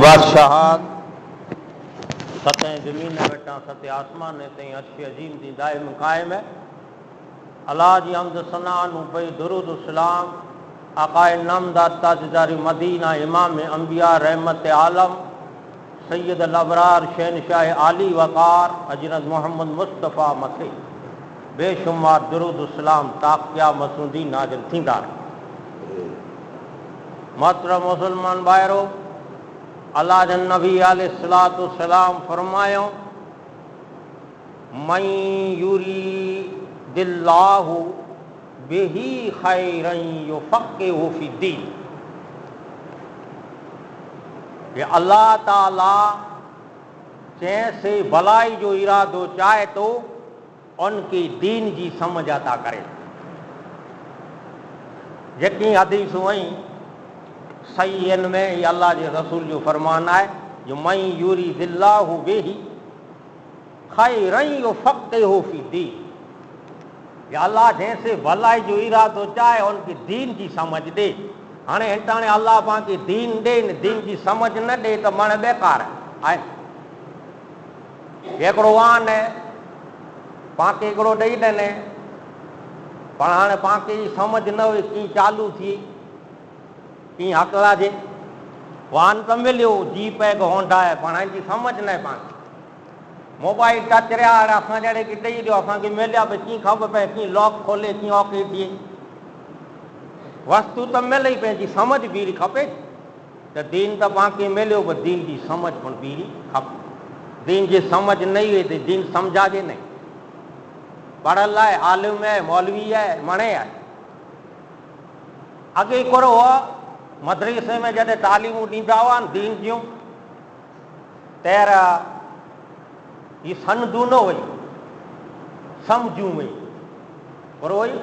बादशाह सतें ज़मीन वटां सते आसमान ताईं अर्श अजीम जी दाइम कायम है। अल्लाह जी हमद सना पई दुरूद सलाम आकाए नामदार ताजदारी मदीना इमाम अंबिया रहमत आलम सैयद अल अबरार शहनशाह आली वकार हजरत मोहम्मद मुस्तफ़ा मथे बेशुमार दुरूद सलाम ताक़िया मसूदी नाज़िल थींदा रहे। मोहतरम मुसलमान भाइरो, अल्लाह जे नबी अलैहिस्सलातु वस्सलाम फरमायो, मन युरीदिल्लाहु बिही खैरन युफ़क़्क़िहु फ़िद्दीन। ये अल्लाह ताला जैसे भलाई जो इरादो चाहे तो उनकी दीन जी समझ अता करे। जेकी हदीसूं आहिनि सही इन में ये अल्लाह के रसूल जो फरमान है, जो मन युरीदिल्लाहु बिही खैरन युफ़क़्क़िहु फ़िद्दीन। ये अल्लाह जैसे भलाई जो इरादो चाहे उनकी दीन जी समझ दे। हाणे हिताणे अल्लाह पांखे दीन दे न दीन जी समझ न दे तो मन बेकार है। हिकिड़ो आन है पांखे हिकिड़ो ॾेई ॾिने पर हाणे पांखे समझ न हुई कीअं चालू थी कीअं हकला जे वाहन तो मिलियो जीप है होंडा है पर हाणे जी समझ न आहे पांखे। मोबाइल टच रहा असां जहिड़े खे ॾेई ॾियो असांखे मिलिया भई कीअं ख़बर पए कीअं लॉक खोले कीअं ऑके थिए। वस्तु तो मिले ई पंहिंजी समझ बीहरी खपे त दीन तो पांखे मिलियो पर दीन जी समझ पण बीहरी खपे। दीन जी समझ नहीं हुई तो दीन समझाजे नहीं। पढ़ल है, आलिम है, मौलवी है, मणे है। अगे करो मदरसे में जॾहिं तालीमूं ॾींदा हुआ दीन जूं तैर ये सनदूं न हुई समझूं हुई पर वही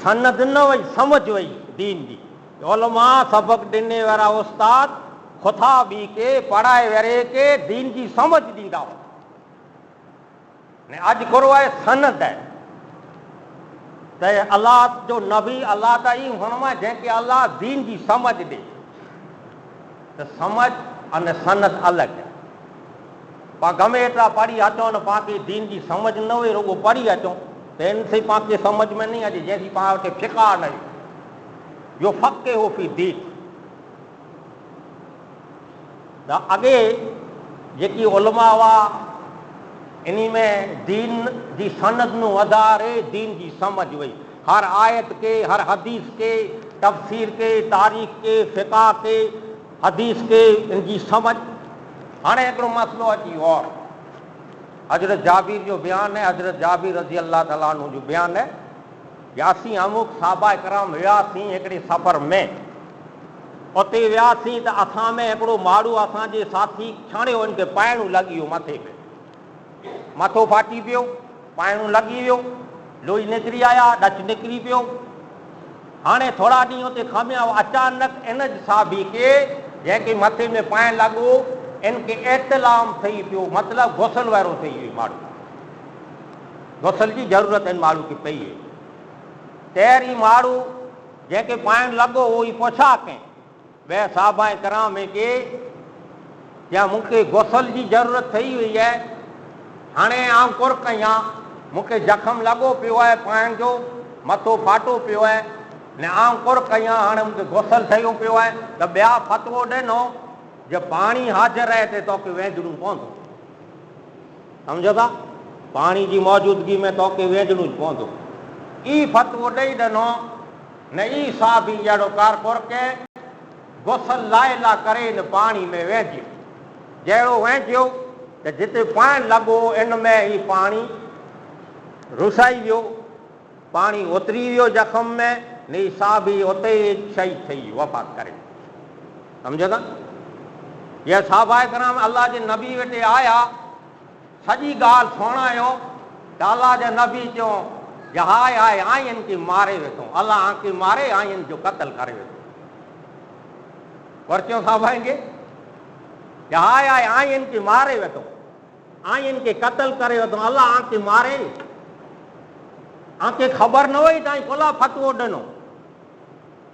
सनद न हुई समझ हुई दीन जी। उलमा सबक ॾिने वारा उस्ताद खुदा बी के पढ़ाए वेरे के दीन जी समझ ॾींदा हुआ। अॼु करो आहे सनद है त अल्लाह जो नबी अल्लाह त ई हुनमां जंहिंखे अल्लाह दीन जी समझ ॾे त समझ अने सनद अलॻि है। पाण गमे एतिरा पढ़ी अचूं न पांखे दीन जी समझ न हुई रुगो पढ़ी अचूं त इनसे पांखे समझ में नहीं अचे जैसी पाण वटि फिक़ा न हुई युफ़क़्क़िहु फ़िद्दीन। त अॻे जेकी उलमा हुआ इन्हीं में दीन जी सनद नु वधारे दीन जी समझ हुई। हर आयत के, हर हदीस के, तफसीर के, तारीख के, फ़िक़ा के, हदीस के इनकी समझ। हाणे हिकिड़ो मसलो अची और हज़रत जाबिर जो बयान है, हज़रत जाबिर रज़ी अल्लाह ताला अन्हु जो बयान है, यासीं अमुक साहबा कराम वियासीं हिकिड़े सफ़र में। उते वियासीं त असां में हिकिड़ो माण्हू असांजे साथी छाणियो इनखे पाइणु लॻी वियो मथे पे मथो फाटी पियो पाइणु लॻी वियो लोई निकिरी आया ॾच निकिरी पियो। हाणे थोरा ॾींहं उते खमिया अचानक इन साहबी के जंहिंखे मथे में पाइण लॻो इनखे एतलाम थी पियो मतिलबु गुसल वारो थी वियो माण्हू। गुसल जी ज़रूरत इन माण्हू खे पई हुई। तैर ई माण्हू जंहिंखे पाइण लॻो उहो ई पुछा कयईं ॿिए साहबा कराम के या मूंखे गुसल जी ज़रूरत थी हुई है हाणे आउं कुर कयां मूंखे जख़म लॻो पियो आहे पाइण जो मथो फाटो पियो आहे ने आउं कुर कयां हाणे मूंखे गुसल ठहियो पियो आहे त ॿिया फतवो ॾिनो जो पाणी हाज़िर आहे त तोखे वेझणो पवंदो। सम्झो था पाणी जी मौजूदगी में तोखे वेझणो पवंदो। ई फतवो ॾेई ॾिनो न ई साहबी जहिड़ो कार कुर के गुसल लाइ ला करे न पाणी में वेझियो। जहिड़ो वेझियो त जिते पाइण लॻो इन में ही पाणी रुसाई वियो पाणी उतरी वियो जख़म में ने साहबी उते शहीद थी वियो वफ़ात करे। सम्झो था ये साहबा कराम अल्लाह जे नबी वटि आया सॼी ॻाल्हि सुणायो त अल्लाह जे नबी चयो जहाय हाय आयन खे मारे वेठो अल्लाह आंखे मारे आयन जो क़त्ल करे वेठो। वर्चो साहबा खे जहाय हाय आयन खे मारे वेठो आयन के कत्ल करे वेठो अल्लाह आंखे मारे। आंखे ख़बर न हुई ताईं कोला फतवो ॾिनो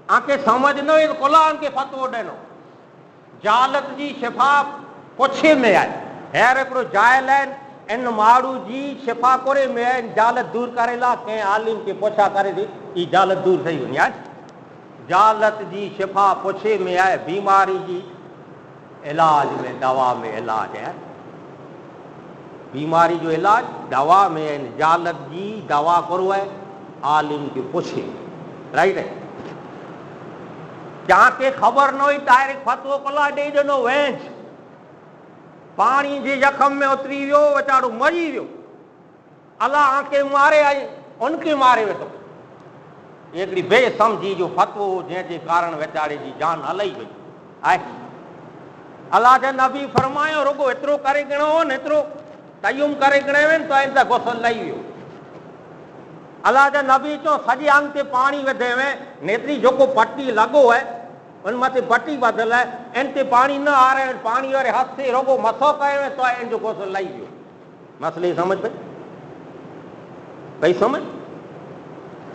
आंखे समझ न हुई कोला आंखे फतवो ॾिनो। जालत जी शिफ़ा पुछे में आहे। हेर हिकिड़ो जाइल आहिनि, इन माण्हू जी शिफ़ा कोरे में आहे, जालत दूर करे ला कंहिं आलिम खे पुछा करे थी ई जालत दूर थी वञे। जालत जी शिफ़ा पुछे में आहे, बीमारी जी इलाज में दवा में इलाज है। बीमारी जो इलाज दवा में है, जालत जी दवा करो है आलिम के पुछे। राइट है, जहाँके ख़बर न हुई डायरेक्ट फतवो कला ॾेई ॾिनो वेंच, पाणी जे जख़म में उतरी वियो, वीचारो मरी वियो, अलाह आंखे मारे आई उनखे मारे वेठो। हिकिड़ी बेसमझी जो फतवो जंहिंजे कारण वीचारे जी जान हलई वई आहे। अलाह जा नबी फरमायो रुगो एतिरो करे गिणो हो न, एतिरो तय्युम करे गिणे वे त इन गुस्ल लही वियो। अलाह जा नबी चो सॼे अंग ते पाणी विधे में नेतिरी जेको पटी लॻो आहे उन मथे पटी ॿधल आहे, इन ते पाणी न आरे, पाणी वारे हथ से रुगो मथो कयो त इन जो गुस्ल लही वियो। मसले समझ पई समझ,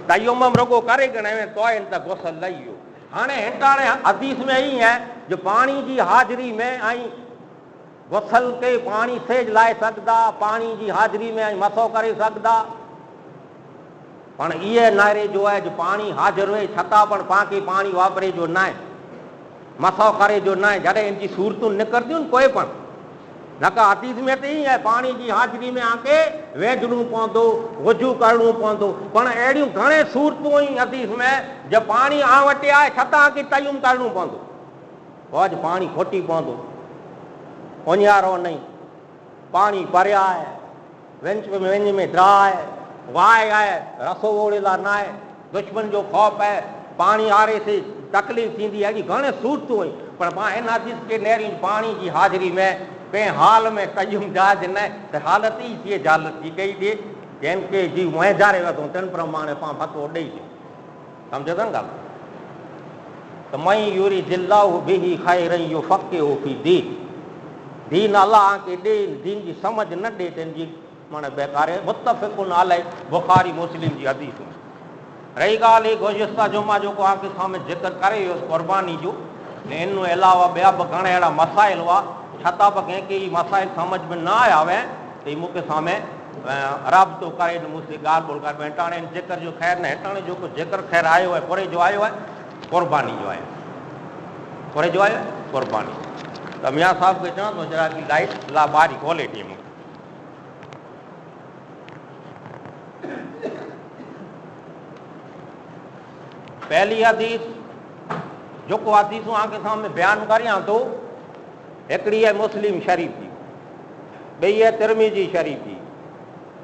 तय्युम रुगो करे गिणे वे तो इन गुस्ल लही वियो। हाणे हिताणे हदीस में ई है जो पानी जी हाज़िरी में आई गुस्ल के पानी सेज लाए सघंदा, पानी जी हाज़िरी में आई मसो करे सघंदा, पण इहे नारे जो है जो पानी हाज़िर हुए छता पण पाके पानी वापरे जो न आहे, मसो करे जो न आहे। जॾहिं इनकी सूरतूं निकिरंदियूं कोई पण न का हदीस में त ई है पानी जी हाज़िरी में आके वेझणो पवंदो, वुजू करणो पवंदो, पण अहिड़ियूं घणे सूरतूं आहिनि हदीस में जो पानी आ वटि आहे छता की तय्युम करणो पवंदो, पोइ पानी खोटी पवंदो, उञारो नहीं, पानी परिया है, वेंच में वेंच में द्रा है, वाय है, रसो ओड़ेला न आहे, दुश्मन जो खौफ है, पानी आरे से तकलीफ़ थींदी है। घणे सूरतूं हुई पर मां इन हदीस के नेरी पानी की हाज़िरी में कंहिं हाल में तय्युम जाइज़ न आहे त हालत ई थिए जालत जी कई ॾिए जंहिंखे जी मुंहिंजारे वठूं तिन प्रमाणे पाण फतवो ॾेई ॾियो। सम्झो था न ॻाल्हि त मई यूरी दिल्लाहु बिही खैरन युफ़क़िहु फी दीन, दीन अल्लाह के ॾे, दीन जी समझ न ॾे तिन जी माना बेकार है। मुत्तफ़िक़ुन अलैह, बुखारी मुस्लिम जी हदीस में। रही ॻाल्हि गुज़िश्ता जुमा जो आके सामने ज़िक्र करे वियुसि क़ुर्बानी जो, इन अलावा ॿिया बि घणा अहिड़ा मसाइल हुआ, छता बि कंहिंखे ई मसाइल समझ में न आया हुआ त मूंखे साम्हूं राब्तो करे मुझसे ॻाल्हि ॿोल कर। हिताणे ज़िक्र जो ख़ैर न, हिताणे जेको ज़िक्र ख़ैर आयो आहे पुरे जो आयो आहे क़ुर्बानी जो आहे, पुरे जो आयो आहे क़ुर्बानी। त मियाँ साहब खे चवां थो जरा की लाइट ला ॿारी खोले ॾे मूंखे। पहली हदीस जेको हदीसूं आंखे सामने बयान करियां थो, हिकिड़ी है मुस्लिम शरीफ जी, ॿी है तिरमिज़ी शरीफ जी,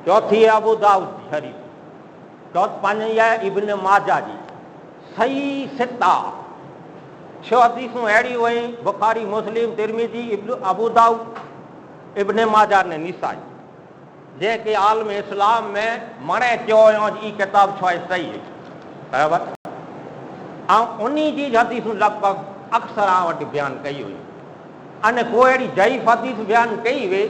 चौथी है अबू दाऊद शरीफ, पंजी है इब्न माजा जी, सही सिता। छह हदीसूं अहिड़ियूं हुई बुखारी मुस्लिम तिरमिज़ी अबू दाऊद इब्न माजा ने निसाई, जंहिंखे आलम इस्लाम में मणे चयो हुयो ई किताब छो आहे सही है बराबरि। ऐं उन जी हदीसूं लॻभॻि अक्सर आ वटि बयानु कई हुई। अने को अहिड़ी ज़ईफ़ हदीस बयानु कई हुई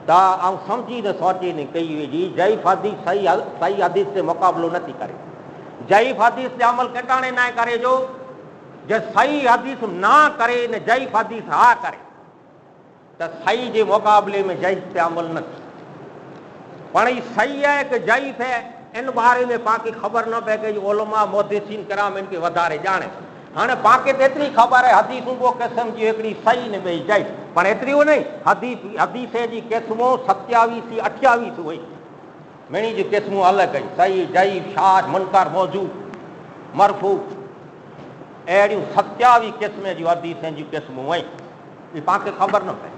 त ऐं सम्झी न सोचे न कई हुई जी ज़ईफ़ हदीस सही हदीस से मुक़ाबिलो नथी करे। ज़ईफ़ हदीस ते अमल केटाणे न करे जो जे सही हदीस ना करे न ज़ईफ़ हदीस हा करे त सही जे मुक़ाबले में ज़ईफ़ ते अमल न थिए। पण ही सही है कि ज़ईफ़ है इन बारे में पाके ख़बर न पए कि उलमा मुहद्दिसीन किराम इनके वधारे ॼाणे। हाणे पाके त एतिरी ख़बर आहे हदीसूं को क़िस्म जी हिकिड़ी सही न ॿई ज़ईफ़, पर एतिरियूं न हदीस जी क़िस्मूं 27 28 हुई, मिणी जी क़िस्मूं अलॻि आई, सही ज़ईफ़ शाज़ मुनकर मौजू मरफू, अहिड़ियूं 27 क़िस्म जूं हदीसनि जूं क़िस्मूं हुई, ही पाके ख़बर न पए।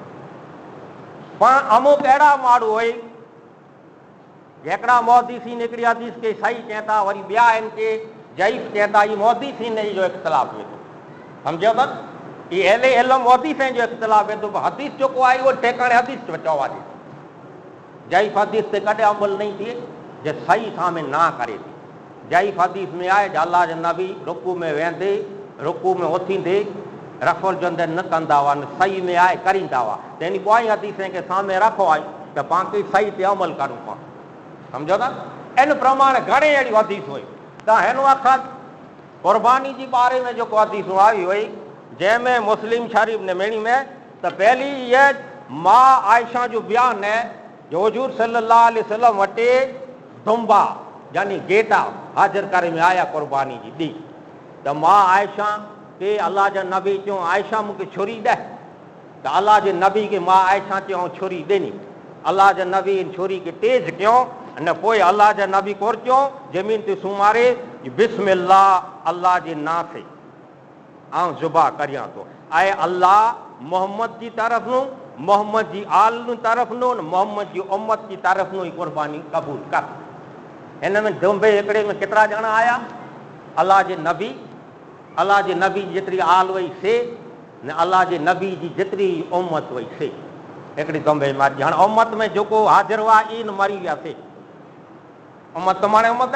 पाण अमुक अहिड़ा माण्हू हुई हिकिड़ा मुहद्दिसीन हिकिड़ी हदीस खे सही चवनि था, वरी ॿिया आहिनि के ज़ईफ़ चवनि था। ही मुहद्दिसीन जो इख़्तिलाफ़ वेंदो, सम्झो था, ही अहिड़े इल्म मुहद्दिसीन जो इख़्तिलाफ़ वेंदो। हदीस जेको आहे उहो ठेकाणे हदीस चओ आहे, ज़ईफ़ हदीस ते कॾहिं अमल नहीं थिए जे सही साम्हूं ना करे थी। ज़ईफ़ हदीस में आहे जो अल्लाह जा नबी रुकू में वेंदे रुकू में उथींदे रफ़ुल जंदे न कंदा हुआ, न सही में आहे करींदा हुआ, त इन ॿई हदीसनि खे साम्हूं रखो आहे त पाण खे सही ते अमल करूं पाण, सम्झो था। इन प्रमाणे घणे अहिड़ियूं हदीस हुई। त हिन वक़्तु क़ुर्बानी जे बारे में जेको हदीसूं आई हुई जंहिंमें मुस्लिम शरीफ ने मेणी में त पहली ये मां आयशा जो बयान है जो हुजूर सल्लल्लाहु अलैहि वसल्लम वटे दुंबा यानी गेटा हाजिर करे में आया कुर्बानी जी दी त मां आयशा के अल्लाह जा नबी चो आयशा मूंखे छुरी दे त अल्लाह जे नबी के मां आयशा चयो छुरी देनी अल्लाह जा नबी इन छुरी के तेज क्यों न पोइ अल्लाह जा नबी कोर चयो जमीन ते सुमारे बिस्मिल्लाह अल्लाह जे ना से आऊं जुबा करियां तो आए अल्लाह मोहम्मद जी तरफ नु मोहम्मद जी आल तरफ नु मोहम्मद जी उम्मत की तरफ नु कुर्बानी कबूल कर इन में दुंबे हिकिड़े में केतिरा ॼणा आया अल्लाह जे नबी जेतिरी आल वई से न अल्लाह जे नबी जी जेतिरी उम्मत वई से हिकिड़ी दुंबे मारी हाणे उम्मत में जेको हाज़िर हुआ ई न मरी वियासीं उम्मत त माणे उम्मत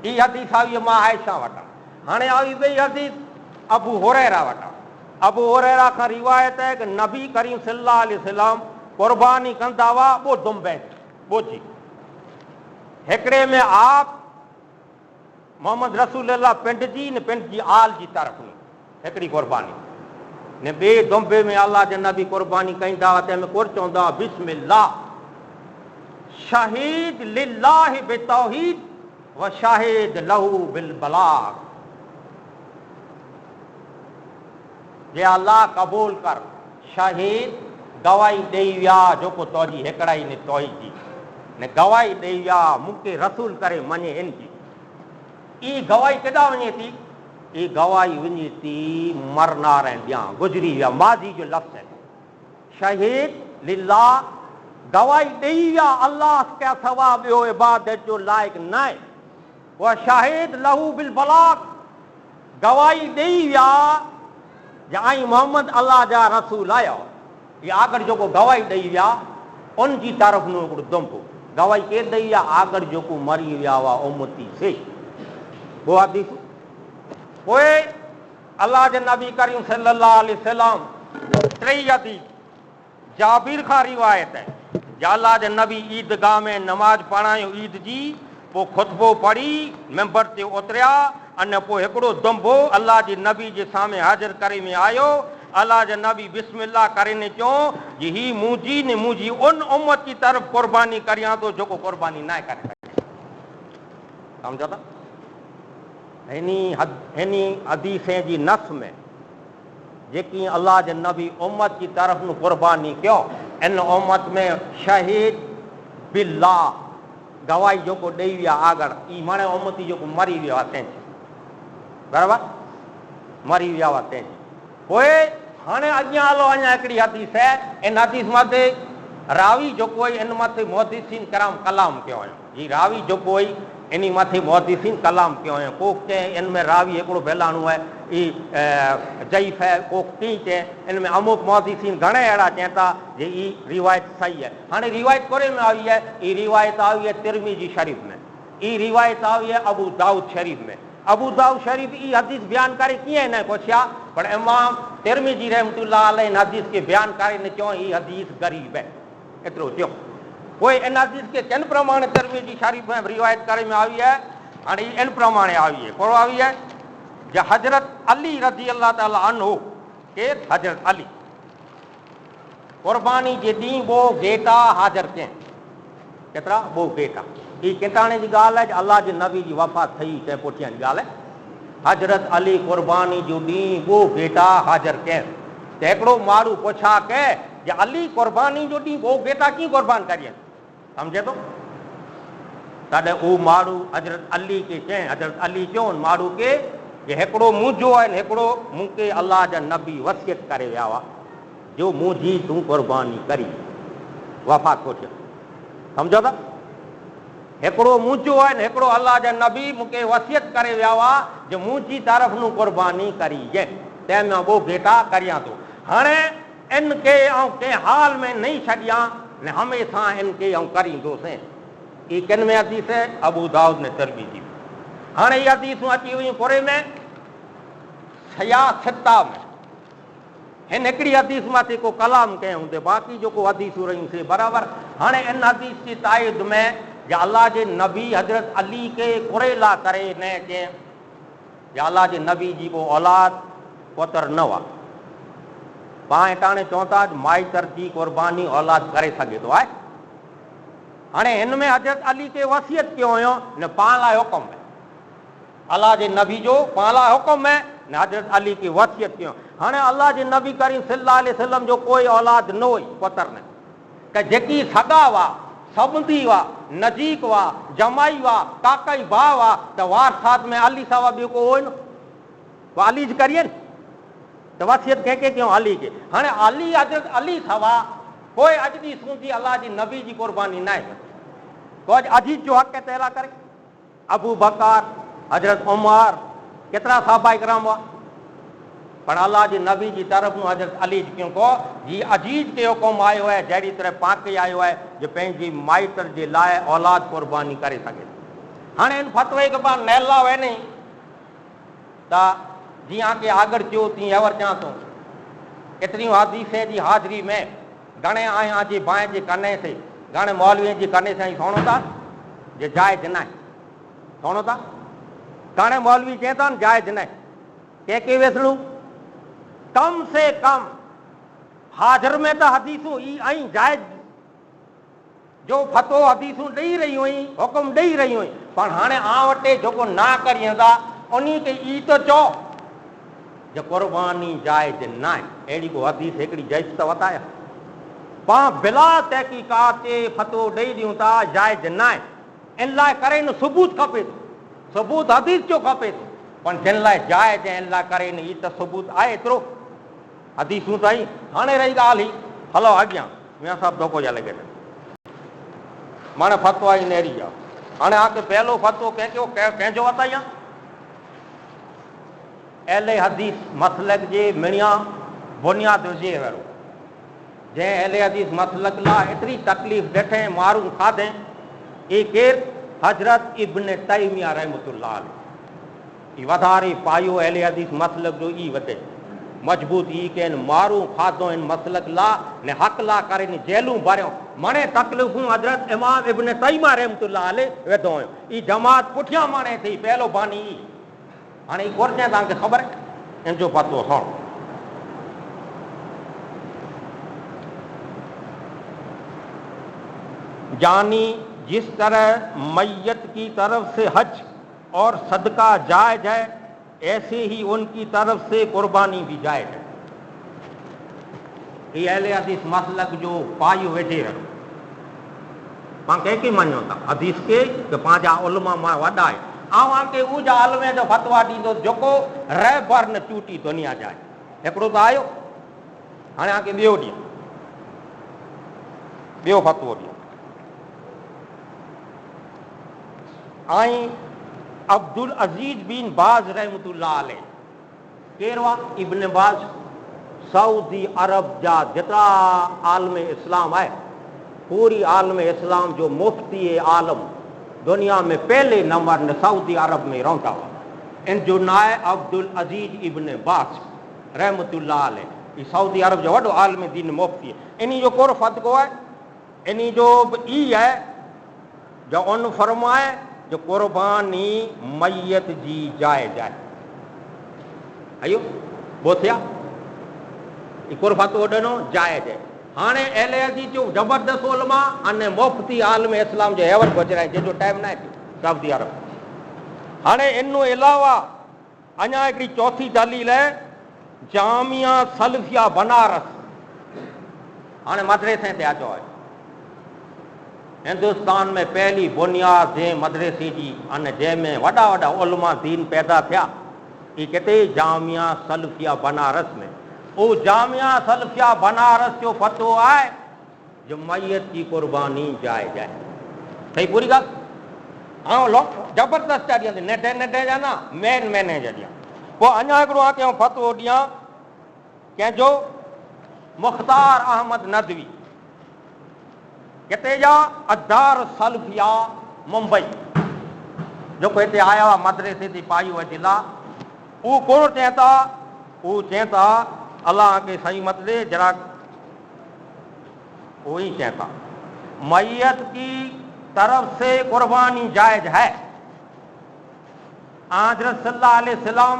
ई हदीस आई मां आयशा वटां हाणे आई ॿई हदीस अबू हुरैरा वटां अबू हुरैरा खां रिवायत है कि नबी करीम सल्लल्लाहु अलैहि वसल्लम कुर्बानी कंदा हुआ वो दुंबे ॿोची हिकिड़े में आप मोहम्मद रसूलुल्लाह पिंड जी न पिंड जी आल जी तरफ़ में हिकिड़ी कुर्बानी ने ॿिए दुंबे में अल्लाह जे नबी कुर्बानी कंदा हुआ तंहिंमें कुर चवंदा हुआ बिस्मिल्लाह शहीद लिल्लाहि बितौहीद व शाहिद लहू बिल बलाग जे अल्लाह कबूल कर शहीद गवाही ॾेई विया जेको तोजी हिकिड़ाई ने तोही जी ने गवाही ॾेई विया मूंखे रसूल करे मञे इन जी ई गवाही केॾा वञे थी ई गवाही वञे थी मरनार ऐं ॾियां गुज़री विया माज़ी जो लफ़्ज़ है शहीद लिल्लाह गवाही ॾेई विया अल्लाह के सवा ॿियो इबादत जो लाइक़ न आहे उहा शाहिद लहू बिल बलाग गवाही ॾेई विया आई मोहम्मद अल्लाह जा रसूल आया ये आगर जो को गवाही ॾेई विया उन जी तरफ़ नो हिकिड़ो दुंबो गवाही केरु ॾेई विया आगर जेको मरी विया हुआ उम्मती से वो हदीस पोइ अल्लाह जे नबी करीम सल्लल्लाहु अलैहि वसल्लम टेई हदीस जाबिर खां रिवायत है अल्लाह जे नबी ईदगाह में नमाज पढ़ायो ईद जी पोइ खुतबो पढ़ी मेंबर ते उतरिया अने पोइ हिकिड़ो दुंबो अल्लाह जे नबी जे साम्हूं हाज़िर करे में आयो अल्लाह जे नबी बिस्मिल्लाह करे ने चयो जी ही मुंहिंजी ने मुंहिंजी उन उम्मत की तरफ़ कुर्बानी करियां थो जेको कुर्बानी न करे सघे सम्झो था हिनी हदीसे जी नस में जेकी अल्लाह जे नबी उम्मत की तरफ़ नु कुर्बानी कयो इन उम्मत में शहीद बिल्लाह गवाही जेको ॾेई विया आगर ई माणे उम्मती जेको मरी वियो आहे तंहिंजी बराबरि मरी विया हुआ तंहिंजी पोइ हाणे अॻियां हलो अञा हिकिड़ी हदीस है इन हदीस मथे रावी जेको हुई इन मथे मुहद्दिसीन कराम कलाम कयो हुयो जी रावी जेको हुई इन मथे मुहद्दिसीन कलाम कयो हुयो को कंहिं इन में रावी हिकिड़ो फैलाणो आहे ई ज़ईफ़ है को टी चए इन में अमुक मुहद्दिसीन घणे अहिड़ा चवनि था जे ई रिवायत सही है हाणे रिवायत कोरे में आई है ई रिवायत आई है तिरमिज़ी शरीफ में ई रिवायत आई है अबू दाऊद शरीफ में अबू दाऊद शरीफ ई हदीस बयान करे कीअं न पुछिया पर इमाम तिरमिज़ी रहमतुल्लाह अलैह इन हदीस के बयान करे न चयो ई हदीस गरीब है एतिरो चयो कोई इन हदीस के किन प्रमाणे तिरमिज़ी शरीफ में रिवायत करे में आई है हाणे इन प्रमाणे आई है कहिड़ो आई है जो हजरत अली रज़ी अल्लाह ताला अन्हु केरु हजरत अली कुर्बानी जे ॾींहुं वो गेटा हाज़िर कयनि केतिरा वो गेटा ई केताणे जी ॻाल्हि आहे अल्लाह जे नबी जी वफ़ात थी चए पुठियां जी ॻाल्हि आहे हजरत अली कुर्बानी जो ॾींहुं वो गेटा हाज़िर कयनि त हिकिड़ो माण्हू पुछा के जे अली कुर्बानी जो ॾींहुं वो गेटा कीअं कुर्बान करियनि सम्झे थो तॾहिं उहो माण्हू हजरत अली खे चई हजरत अली चयो माण्हू के जे हिकिड़ो मुंहिंजो आहे हिकिड़ो मूंखे अल्लाह जा नबी वसियत करे विया हुआ जो मुंहिंजी तूं कुर्बानी करी वफ़ात पुठियां सम्झो था हिकिड़ो मुंहिंजो आहे हिकिड़ो अल्लाह जा नबी मूंखे वसियत करे विया हुआ जो मुंहिंजी तरफ़ नू कुर्बानी करीजे तंहिंमें वो गेटा करियां थो हाणे इन खे ऐं कंहिं हाल में नहीं छॾियां ने हमेशा इनके ऐं करींदोसीं ई किन में हदीस है अबू दाऊद ने तिरमिज़ी हाणे इहा हदीसूं अची वियूं कोरे में सियासता में हिन हिकिड़ी हदीस मथे को कलाम कयूं हूंदे बाक़ी जेको हदीसूं रहियूं से बराबरि हाणे इन हदीस जी ताईद में या अल्लाह जे नबी हजरत अली के कुरेला करे न चए या अल्लाह जे नबी जी वो औलाद पुत्र न हुआ। पाण टाणे चवनि था माइटर जी क़ुर्बानी औलाद करे सघे थो आहे। हाणे हिन में हज़रत अली खे वसियत कयो हुयो न पाण लाइ हुकुम है, अल्लाह जे नबी जो पाण लाइ हुकुम है न हज़रत अली खे वसियत कयो। हाणे अल्लाह जे नबी करीम सल्लल्लाहु अलैहि वसल्लम जो कोई औलाद न हुई, पुत्र न, त जेकी सगा हुआ, सबंधी हुआ, नज़ीक हुआ, जमाई हुआ, काकाई भाउ हुआ, त वारसात में अली सवा ॿियो को हुओ न, पोइ अली जी करिए न, त वसियत कंहिंखे कयूं? अली खे। हाणे अली हज़रत अली सवा कोई अॼु ॾींहुं सूंदी अलाह जी नबी जी क़ुर्बानी न आहे। कोई अजीज जो हक़ तैला करे, अबू बकर, हज़रत उमर, केतिरा साहबा इकराम हुआ, पर अल्लाह जी नबी जी तरफ़ हज़रत अली जी क्यों को जी अजीज के हुकुम आयो है, जहिड़ी तरह पाक आयो है जो पंहिंजी माइटर जे लाइ औलाद क़ुर्बानी करे सघे। हाणे हिन फतवे खे पाण नैला वञे त जीअं की आगर चयो तीअं अवर चवां थो, एतिरियूं हदीसें जी हाज़िरी में घणे आया जी बाएं जे कने से घणे मौलवीअ जी कने से सुणो था जे जाइज़ न आहे, सुणो था घणे मौलवी चवनि था न जाइज़ न आहे। कंहिंखे वेसणूं कम से कम हाज़िर में त हदीसूं ई ऐं जाइज़ जो फतो हदीसूं ॾेई रहियूं हुई, हुकुम ॾेई रहियूं हुई, पर हाणे आं वटि जेको ना करियंदा उन खे ई त चओ जो क़ुर्बानी जाइज़ न आहे। अहिड़ी को हदीस हिकिड़ी जाइज़ त वताया पाण बिला तहक़ीक़ात ते फतो ॾेई ॾियूं था जाइज़ न आहे। इन लाइ करे न सबूत खपे थो, सबूत हदीस जो खपे थो, पर जिन लाइ जाइज़ इन लाइ करे न ही त सबूत आहे एतिरो हदीसूं ताईं। हाणे रही ॻाल्हि ई हलो अॻियां मियां साहब धोखो जा लॻे माना फतवा ई नेरी आहे। हाणे आके पहलो फतवो कंहिंजो वताई आहे? अहले हदीस मसलक जे मिणिया बुनियाद हुजे वारो, जंहिं अहले हदीस मसलक लाइ एतिरी तकलीफ़ ॾिठे मारूं खाधे, ई केरु? हज़रत इब्न तैमिया रहमतुल्लाह अलैह। ई वधारे पायो अहले हदीस मसलक जो ई वधे मजबूत ई के मारूं खाधो इन मसलक ला ने हक़ ला करे ने जेलूं भरियो मणे तकलीफ़ूं हज़रत इमाम इब्न तैमिया रहमतुल्लाह अलैह वेधो हुयो। ई जमात पुठियां माणे थी पहलो बानी ई। हाणे ई घुरिजे तव्हांखे ख़बर इन जो पतो सुणो। यानी जिस तरह मैयत की तरफ से हज और सदका जायज है, ऐसे ही उनकी तरफ से कुर्बानी भी जायज है। ये अहले हदीस मसलक जो पायो वेठे रहो पाण कंहिंखे मञो था हदीस के पंहिंजा उलमा मां वॾा आहे। ऐं आके उहा आलमे जो फतवा ॾींदो जेको रहबर न टूटी दुनिया जाए। हिकिड़ो त आयो, हाणे आके ॿियो ॾींहुं ॿियो फतवो ॾियो। ऐं अब्दुल अज़ीज बिन बाज़ रहमतुल्लाह अलैह केरु आहे? इब्न बाज़ सऊदी अरब जा जेतिरा आलम इस्लाम आहे, पूरी आलम इस्लाम जो मुफ्ती आलम दुनिया में पहले नंबर न सऊदी अरब में रहंदा हुआ। इन जो नालो आहे अब्दुल अज़ीज इब्न बाज़ रहमतुल्लाह अलैह। ही सऊदी अरब जो वॾो आलम दीन मुफ्ती। इन जो कोर फतको आहे, इन जो बि ई आहे जो उन फरमाए जो कुर्बानी मैयत जी जायज आहे। अयो बोथिया कोर फतवो ॾिनो जायज आहे। हाणे अहले हदीस जो ज़बरदस्त उलमा अने मुफ्ती आलम इस्लाम जो हैवत गुज़राए जंहिंजो टाइम न आहे सऊदी अरब। हाणे इन अलावा अञा हिकिड़ी चौथी दलील आहे जामिया सलफिया बनारस। हाणे मदरसे ते अचो आहे हिंदुस्तान में पहली बुनियाद जंहिं मदरसे जी अने जंहिंमें वॾा वॾा उलमा दीन पैदा थिया ही किथे जामिया सलफिया बनारस में। वो जामिया सलफिया बनारस जो फतवो आहे जो मैयत की कुर्बानी जायज आहे। सही पूरी ॻाल्हि ऐं लो ज़बरदस्त ॾियनि नंढे नंढे जा न मेन जा ॾियां। पोइ अञा हिकिड़ो आहे कंहिं फतवो ॾियां कंहिंजो मुख़्तार अहमद नदवी किथे जा अदार सलफिया मुंबई जेको हिते आया हुआ मदरसे ते पाई हुआ जिला उहो कोन चवनि था, उहो चवनि था अल्लाह के सही मत दे जरा वही कहता मैयत की तरफ से कुर्बानी जायज है। हज़रत सल्लल्लाहु अलैहि वसल्लम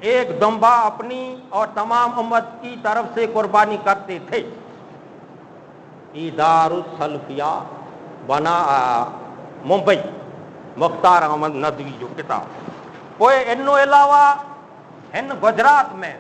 एक दम्बा अपनी और तमाम उम्मत की तरफ से कुर्बानी करते थे। इदारुस सल्फिया बना मुंबई, मुख्तार अहमद नदवी जो किताब। पोइ इन अलावा हिन गुजरात में